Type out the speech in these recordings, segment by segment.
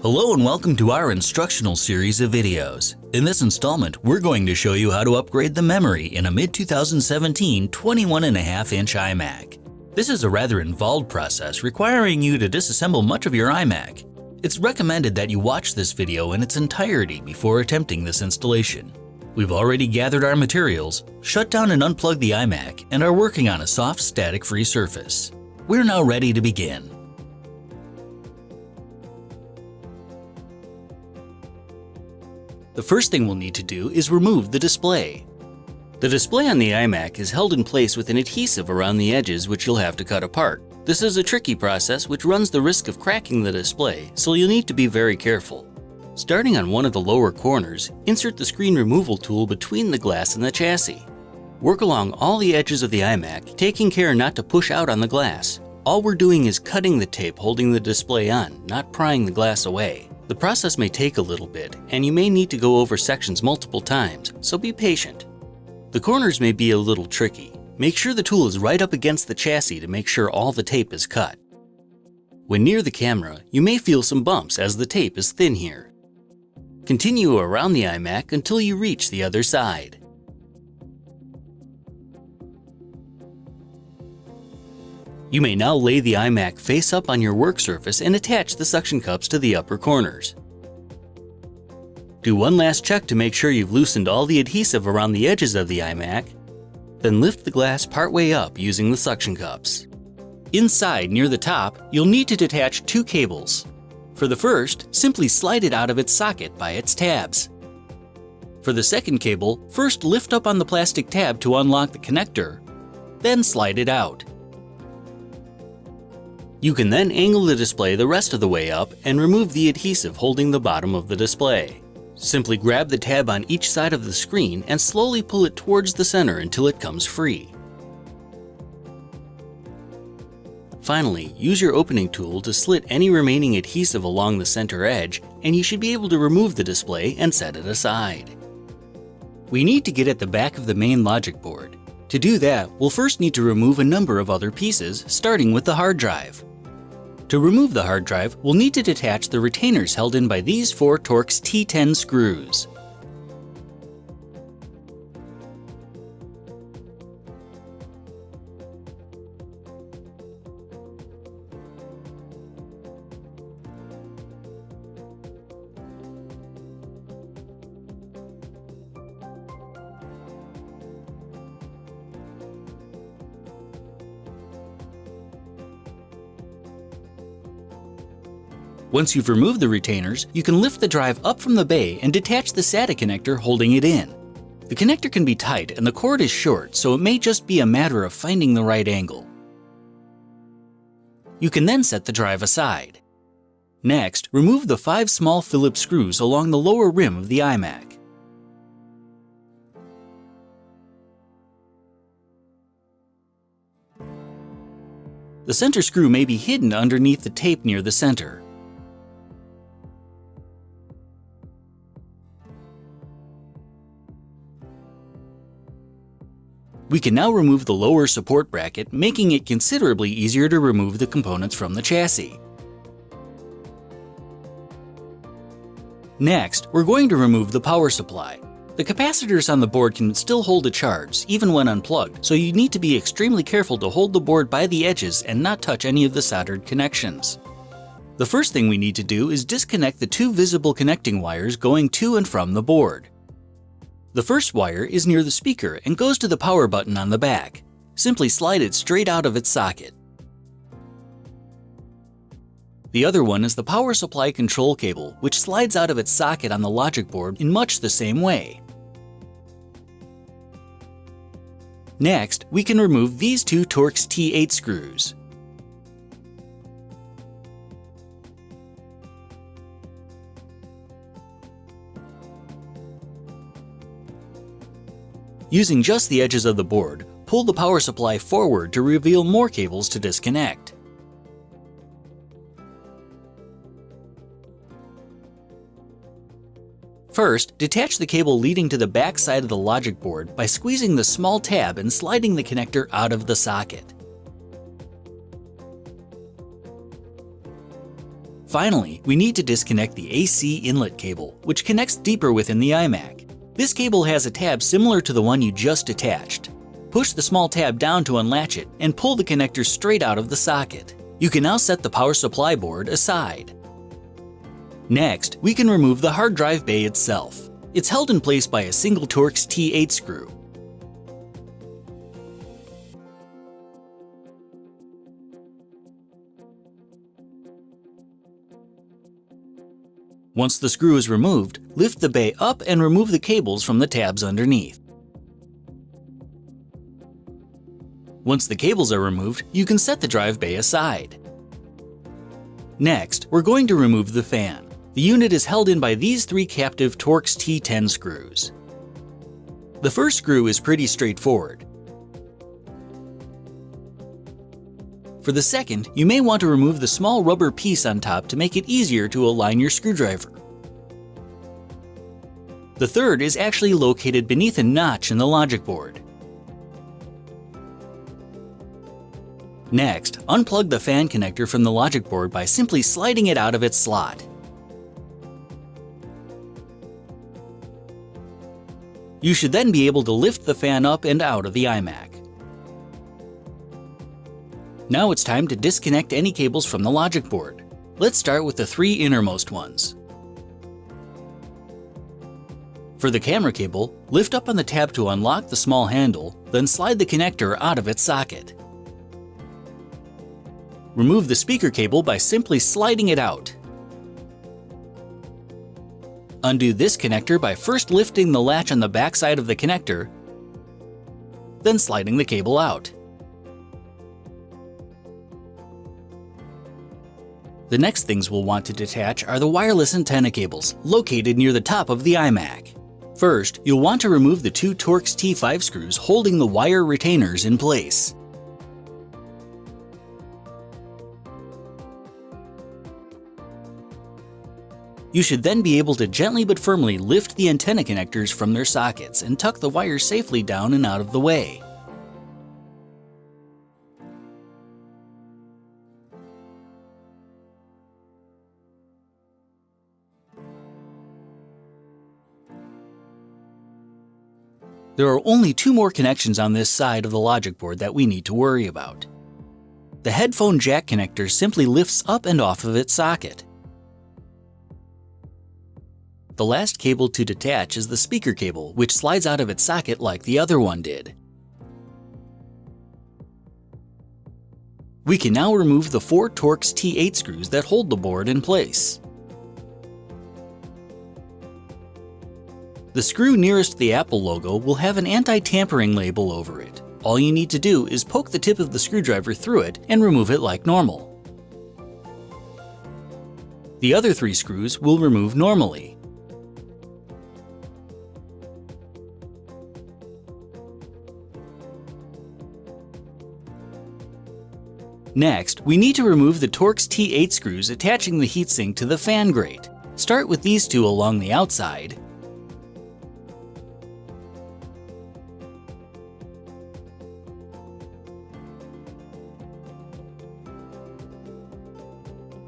Hello and welcome to our instructional series of videos. In this installment, we're going to show you how to upgrade the memory in a mid-2017 21.5-inch iMac. This is a rather involved process requiring you to disassemble much of your iMac. It's recommended that you watch this video in its entirety before attempting this installation. We've already gathered our materials, shut down and unplugged the iMac, and are working on a soft, static-free surface. We're now ready to begin. The first thing we'll need to do is remove the display. The display on the iMac is held in place with an adhesive around the edges which you'll have to cut apart. This is a tricky process which runs the risk of cracking the display, so you'll need to be very careful. Starting on one of the lower corners, insert the screen removal tool between the glass and the chassis. Work along all the edges of the iMac, taking care not to push out on the glass. All we're doing is cutting the tape holding the display on, not prying the glass away. The process may take a little bit, and you may need to go over sections multiple times, so be patient. The corners may be a little tricky. Make sure the tool is right up against the chassis to make sure all the tape is cut. When near the camera, you may feel some bumps as the tape is thin here. Continue around the iMac until you reach the other side. You may now lay the iMac face up on your work surface and attach the suction cups to the upper corners. Do one last check to make sure you've loosened all the adhesive around the edges of the iMac, then lift the glass partway up using the suction cups. Inside, near the top, you'll need to detach two cables. For the first, simply slide it out of its socket by its tabs. For the second cable, first lift up on the plastic tab to unlock the connector, then slide it out. You can then angle the display the rest of the way up and remove the adhesive holding the bottom of the display. Simply grab the tab on each side of the screen and slowly pull it towards the center until it comes free. Finally, use your opening tool to slit any remaining adhesive along the center edge, and you should be able to remove the display and set it aside. We need to get at the back of the main logic board. To do that, we'll first need to remove a number of other pieces, starting with the hard drive. To remove the hard drive, we'll need to detach the retainers held in by these four Torx T10 screws. Once you've removed the retainers, you can lift the drive up from the bay and detach the SATA connector holding it in. The connector can be tight and the cord is short, so it may just be a matter of finding the right angle. You can then set the drive aside. Next, remove the 5 small Phillips screws along the lower rim of the iMac. The center screw may be hidden underneath the tape near the center. We can now remove the lower support bracket, making it considerably easier to remove the components from the chassis. Next, we're going to remove the power supply. The capacitors on the board can still hold a charge, even when unplugged, so you need to be extremely careful to hold the board by the edges and not touch any of the soldered connections. The first thing we need to do is disconnect the 2 visible connecting wires going to and from the board. The first wire is near the speaker and goes to the power button on the back. Simply slide it straight out of its socket. The other one is the power supply control cable, which slides out of its socket on the logic board in much the same way. Next, we can remove these 2 Torx T8 screws. Using just the edges of the board, pull the power supply forward to reveal more cables to disconnect. First, detach the cable leading to the back side of the logic board by squeezing the small tab and sliding the connector out of the socket. Finally, we need to disconnect the AC inlet cable, which connects deeper within the iMac. This cable has a tab similar to the one you just detached. Push the small tab down to unlatch it and pull the connector straight out of the socket. You can now set the power supply board aside. Next, we can remove the hard drive bay itself. It's held in place by a single Torx T8 screw. Once the screw is removed, lift the bay up and remove the cables from the tabs underneath. Once the cables are removed, you can set the drive bay aside. Next, we're going to remove the fan. The unit is held in by these three captive Torx T10 screws. The first screw is pretty straightforward. For the second, you may want to remove the small rubber piece on top to make it easier to align your screwdriver. The third is actually located beneath a notch in the logic board. Next, unplug the fan connector from the logic board by simply sliding it out of its slot. You should then be able to lift the fan up and out of the iMac. Now it's time to disconnect any cables from the logic board. Let's start with the three innermost ones. For the camera cable, lift up on the tab to unlock the small handle, then slide the connector out of its socket. Remove the speaker cable by simply sliding it out. Undo this connector by first lifting the latch on the back side of the connector, then sliding the cable out. The next things we'll want to detach are the wireless antenna cables, located near the top of the iMac. First, you'll want to remove the two Torx T5 screws holding the wire retainers in place. You should then be able to gently but firmly lift the antenna connectors from their sockets and tuck the wires safely down and out of the way. There are only two more connections on this side of the logic board that we need to worry about. The headphone jack connector simply lifts up and off of its socket. The last cable to detach is the speaker cable, which slides out of its socket like the other one did. We can now remove the four Torx T8 screws that hold the board in place. The screw nearest the Apple logo will have an anti-tampering label over it. All you need to do is poke the tip of the screwdriver through it and remove it like normal. The other three screws will remove normally. Next, we need to remove the Torx T8 screws attaching the heatsink to the fan grate. Start with these two along the outside,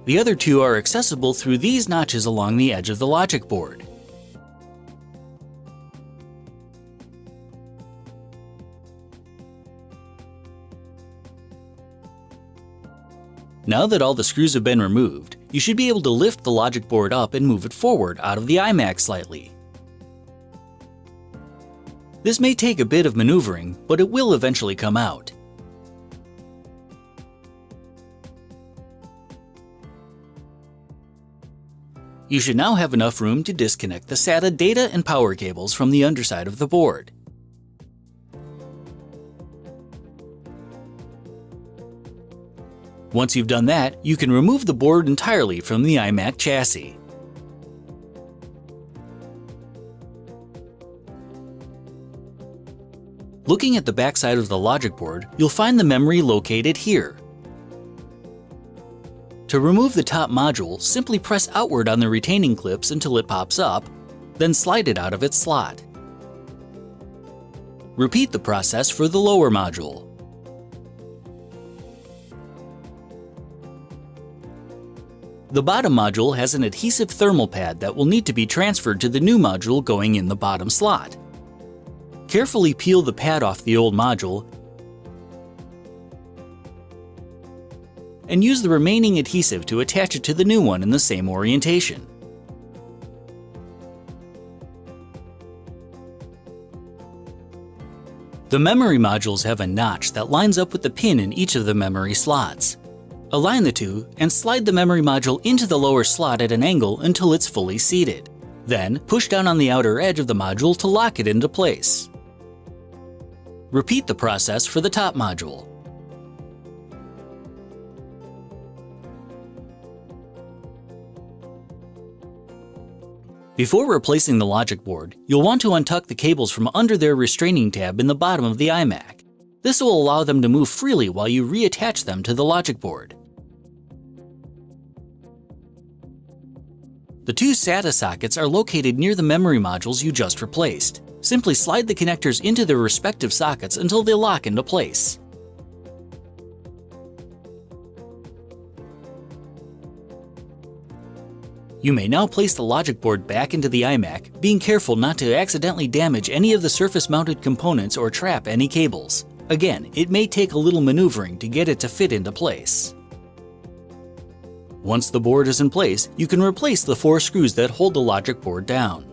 the other two are accessible through these notches along the edge of the logic board. Now that all the screws have been removed, you should be able to lift the logic board up and move it forward out of the iMac slightly. This may take a bit of maneuvering, but it will eventually come out. You should now have enough room to disconnect the SATA data and power cables from the underside of the board. Once you've done that, you can remove the board entirely from the iMac chassis. Looking at the backside of the logic board, you'll find the memory located here. To remove the top module, simply press outward on the retaining clips until it pops up, then slide it out of its slot. Repeat the process for the lower module. The bottom module has an adhesive thermal pad that will need to be transferred to the new module going in the bottom slot. Carefully peel the pad off the old module and use the remaining adhesive to attach it to the new one in the same orientation. The memory modules have a notch that lines up with the pin in each of the memory slots. Align the two and slide the memory module into the lower slot at an angle until it's fully seated. Then push down on the outer edge of the module to lock it into place. Repeat the process for the top module. Before replacing the logic board, you'll want to untuck the cables from under their restraining tab in the bottom of the iMac. This will allow them to move freely while you reattach them to the logic board. The two SATA sockets are located near the memory modules you just replaced. Simply slide the connectors into their respective sockets until they lock into place. You may now place the logic board back into the iMac, being careful not to accidentally damage any of the surface-mounted components or trap any cables. Again, it may take a little maneuvering to get it to fit into place. Once the board is in place, you can replace the 4 screws that hold the logic board down.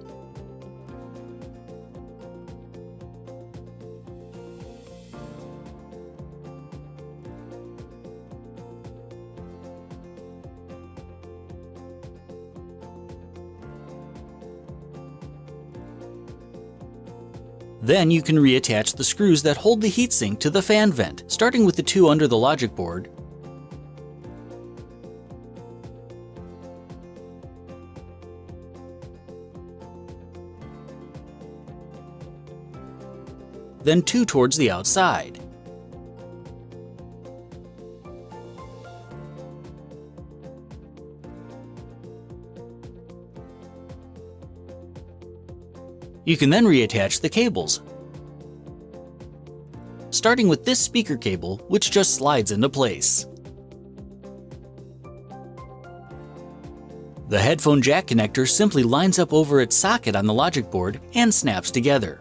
Then you can reattach the screws that hold the heatsink to the fan vent, starting with the 2 under the logic board, then 2 towards the outside. You can then reattach the cables, starting with this speaker cable, which just slides into place. The headphone jack connector simply lines up over its socket on the logic board and snaps together.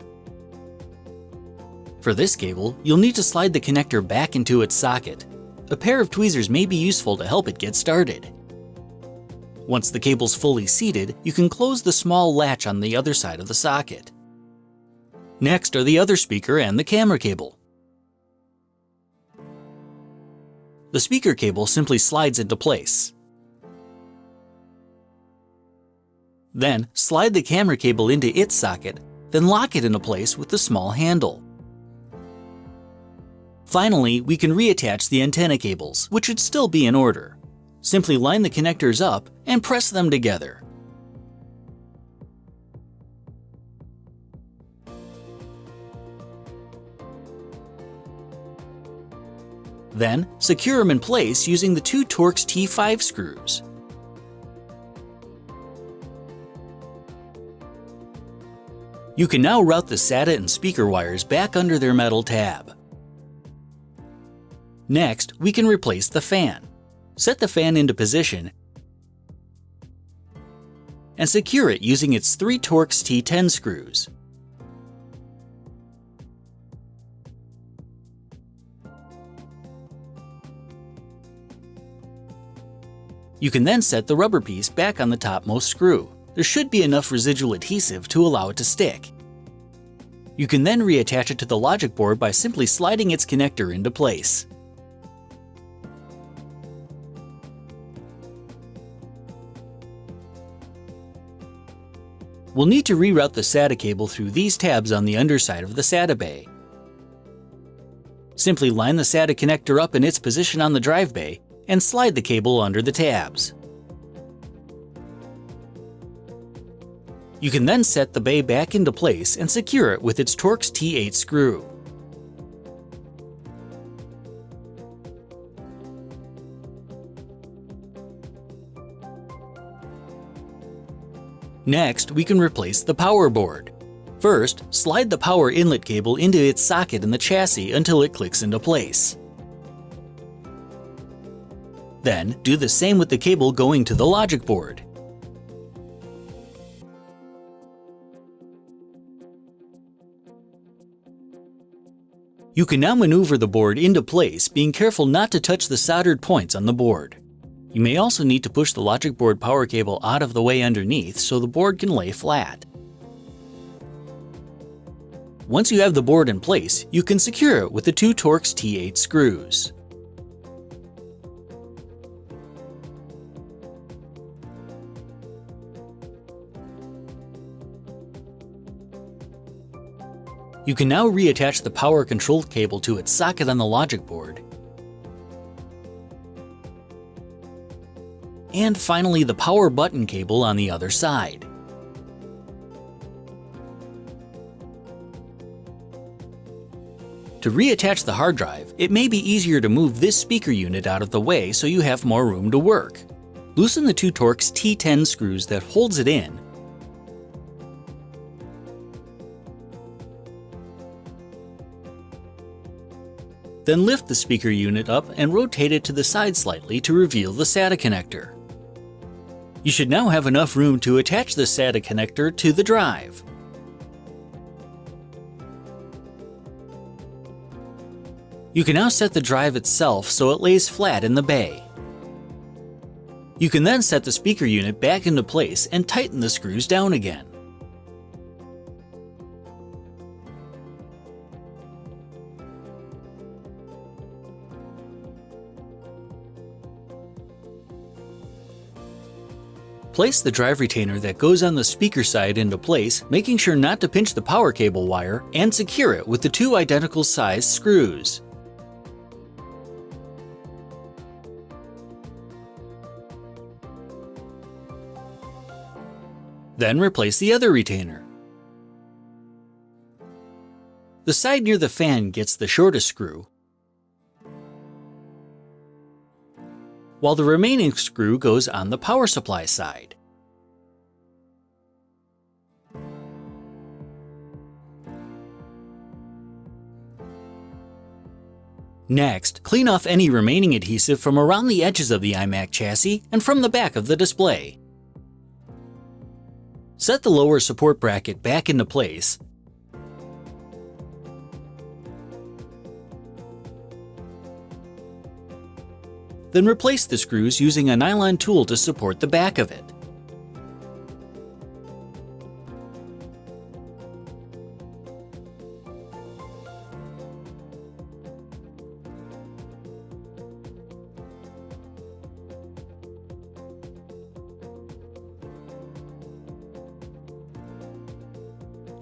For this cable, you'll need to slide the connector back into its socket. A pair of tweezers may be useful to help it get started. Once the cable's fully seated, you can close the small latch on the other side of the socket. Next are the other speaker and the camera cable. The speaker cable simply slides into place. Then slide the camera cable into its socket, then lock it into place with the small handle. Finally, we can reattach the antenna cables, which should still be in order. Simply line the connectors up and press them together. Then, secure them in place using the 2 Torx T5 screws. You can now route the SATA and speaker wires back under their metal tab. Next, we can replace the fan. Set the fan into position and secure it using its 3 Torx T10 screws. You can then set the rubber piece back on the topmost screw. There should be enough residual adhesive to allow it to stick. You can then reattach it to the logic board by simply sliding its connector into place. We'll need to reroute the SATA cable through these tabs on the underside of the SATA bay. Simply line the SATA connector up in its position on the drive bay and slide the cable under the tabs. You can then set the bay back into place and secure it with its Torx T8 screw. Next, we can replace the power board. First, slide the power inlet cable into its socket in the chassis until it clicks into place. Then, do the same with the cable going to the logic board. You can now maneuver the board into place, being careful not to touch the soldered points on the board. You may also need to push the logic board power cable out of the way underneath so the board can lay flat. Once you have the board in place, you can secure it with the two Torx T8 screws. You can now reattach the power control cable to its socket on the logic board. And finally, the power button cable on the other side. To reattach the hard drive, it may be easier to move this speaker unit out of the way so you have more room to work. Loosen the two Torx T10 screws that holds it in. Then lift the speaker unit up and rotate it to the side slightly to reveal the SATA connector. You should now have enough room to attach the SATA connector to the drive. You can now set the drive itself so it lays flat in the bay. You can then set the speaker unit back into place and tighten the screws down again. Place the drive retainer that goes on the speaker side into place, making sure not to pinch the power cable wire, and secure it with the two identical sized screws. Then replace the other retainer. The side near the fan gets the shortest screw, while the remaining screw goes on the power supply side. Next, clean off any remaining adhesive from around the edges of the iMac chassis and from the back of the display. Set the lower support bracket back into place. Then replace the screws using a nylon tool to support the back of it.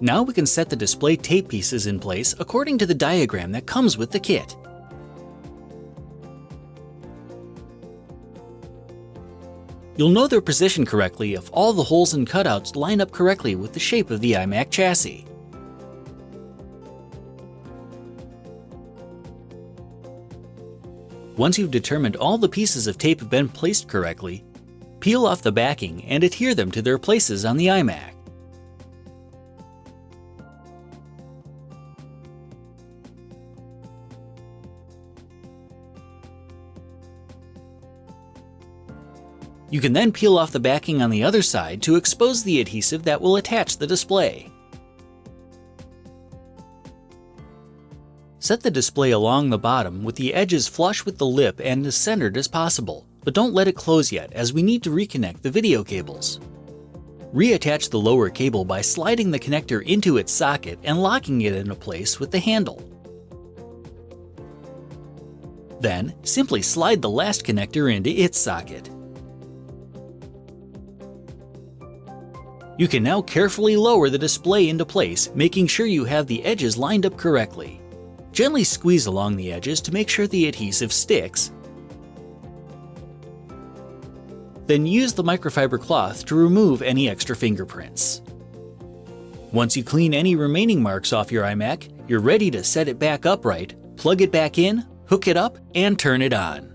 Now we can set the display tape pieces in place according to the diagram that comes with the kit. You'll know their position correctly if all the holes and cutouts line up correctly with the shape of the iMac chassis. Once you've determined all the pieces of tape have been placed correctly, peel off the backing and adhere them to their places on the iMac. You can then peel off the backing on the other side to expose the adhesive that will attach the display. Set the display along the bottom with the edges flush with the lip and as centered as possible, but don't let it close yet as we need to reconnect the video cables. Reattach the lower cable by sliding the connector into its socket and locking it into place with the handle. Then, simply slide the last connector into its socket. You can now carefully lower the display into place, making sure you have the edges lined up correctly. Gently squeeze along the edges to make sure the adhesive sticks. Then use the microfiber cloth to remove any extra fingerprints. Once you clean any remaining marks off your iMac, you're ready to set it back upright, plug it back in, hook it up, and turn it on.